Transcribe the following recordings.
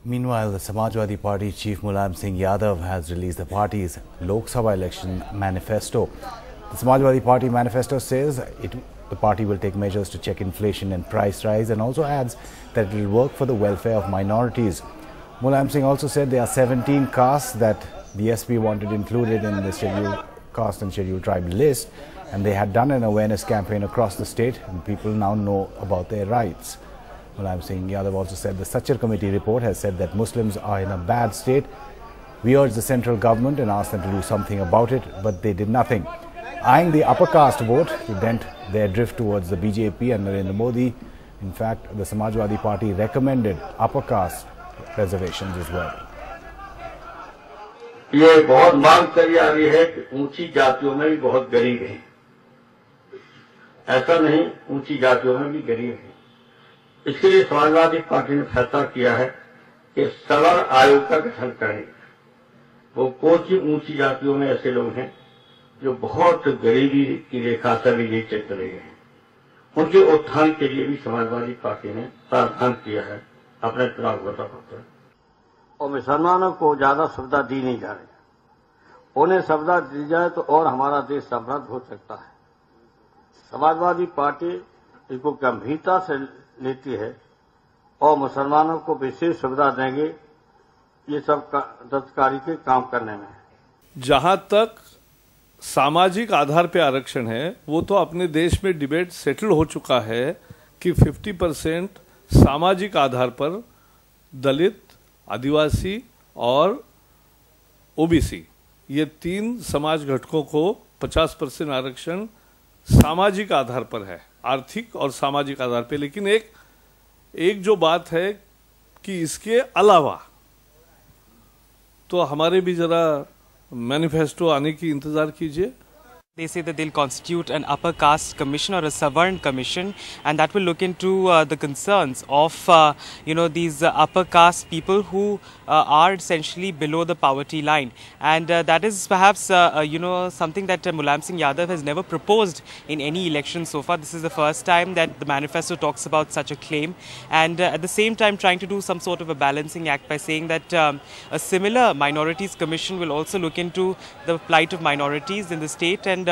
Meanwhile, the Samajwadi Party chief Mulayam Singh Yadav has released the party's Lok Sabha election manifesto. The Samajwadi Party manifesto says the party will take measures to check inflation and price rise, and also adds that it will work for the welfare of minorities. Mulayam Singh also said there are 17 castes that the SP wanted included in the scheduled caste and scheduled tribe list, and they had done an awareness campaign across the state, and people now know about their rights. Mulayam Singh Yadav also said the Sachar committee report has said that Muslims are in a bad state. We urged the central government and asked them to do something about it, but they did nothing. Eyeing the upper caste vote to dent their drift towards the BJP and Narendra Modi, in fact, the Samajwadi Party recommended upper caste reservations as well. ये बहुत मांग करी आ रही है कि ऊंची जातियों में भी बहुत गरीब हैं। ऐसा नहीं, ऊंची जातियों में भी गरीब हैं। इसके लिए समाजवादी पार्टी ने फैसला किया है कि सवर्ण आयोग का गठन करेंगे। वो कौन सी ऊंची जातियों में ऐसे लोग हैं जो बहुत गरीबी की रेखा से भी नीचे चले गए हैं, उनके उत्थान के लिए भी समाजवादी पार्टी ने प्रावधान किया है अपने चुनाव घोषणा पत्र। और मुसलमानों को ज्यादा सुविधा दी नहीं जा रही। उन्हें सुविधा दी जाए तो और हमारा देश समृद्ध हो सकता है। समाजवादी पार्टी इसको गंभीरता से लेती है और मुसलमानों को विशेष सुविधा देंगे ये सब दस्तकारी के काम करने में। जहां तक सामाजिक आधार पे आरक्षण है, वो तो अपने देश में डिबेट सेटल हो चुका है कि 50% सामाजिक आधार पर दलित, आदिवासी और ओबीसी, ये तीन समाज घटकों को 50% आरक्षण सामाजिक आधार पर है, आर्थिक और सामाजिक आधार पे। लेकिन एक जो बात है कि इसके अलावा तो हमारे भी जरा मैनिफेस्टो आने की इंतजार कीजिए। They say that they'll constitute an upper caste commission or a Savarn commission, and that will look into the concerns of these upper caste people who are essentially below the poverty line, and that is perhaps something that Mulayam Singh Yadav has never proposed in any election so far. This is the first time that the manifesto talks about such a claim, and at the same time trying to do some sort of a balancing act by saying that a similar minorities commission will also look into the plight of minorities in the state. And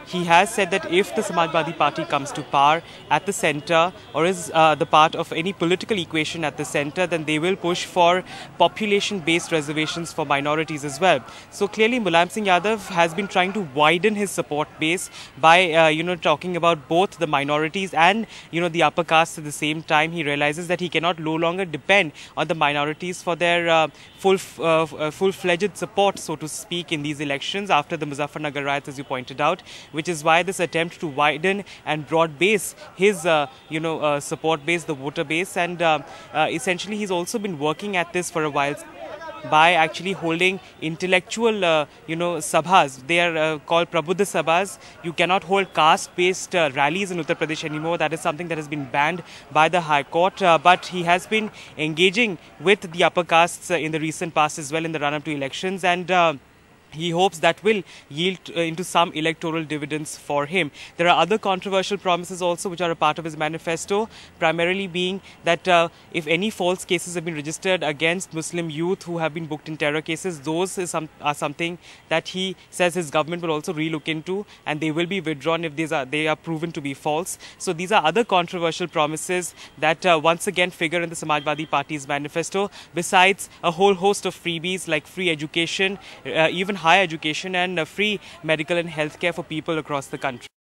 he has said that if the Samajwadi Party comes to power at the centre or is the part of any political equation at the centre, then they will push for population-based reservations for minorities as well. So clearly Mulayam Singh Yadav has been trying to widen his support base by talking about both the minorities and the upper caste at the same time. He realizes that he cannot no longer depend on the minorities for their full-fledged support, so to speak, in these elections after the Muzaffarnagar riots, as you pointed out, which is why this attempt to widen and broad base his support base, the voter base. And essentially he's also been working at this for a while by actually holding intellectual sabhas. They are called Prabuddha Sabhas. You cannot hold caste-based rallies in Uttar Pradesh anymore. That is something that has been banned by the High Court. But he has been engaging with the upper castes in the recent past as well in the run-up to elections, and he hopes that will yield into some electoral dividends for him. There are other controversial promises also which are a part of his manifesto, primarily being that if any false cases have been registered against Muslim youth who have been booked in terror cases, those are something that he says his government will also relook into, and they will be withdrawn if they are proven to be false. So these are other controversial promises that once again figure in the Samajwadi Party's manifesto, besides a whole host of freebies like free education, even higher education and free medical and healthcare for people across the country.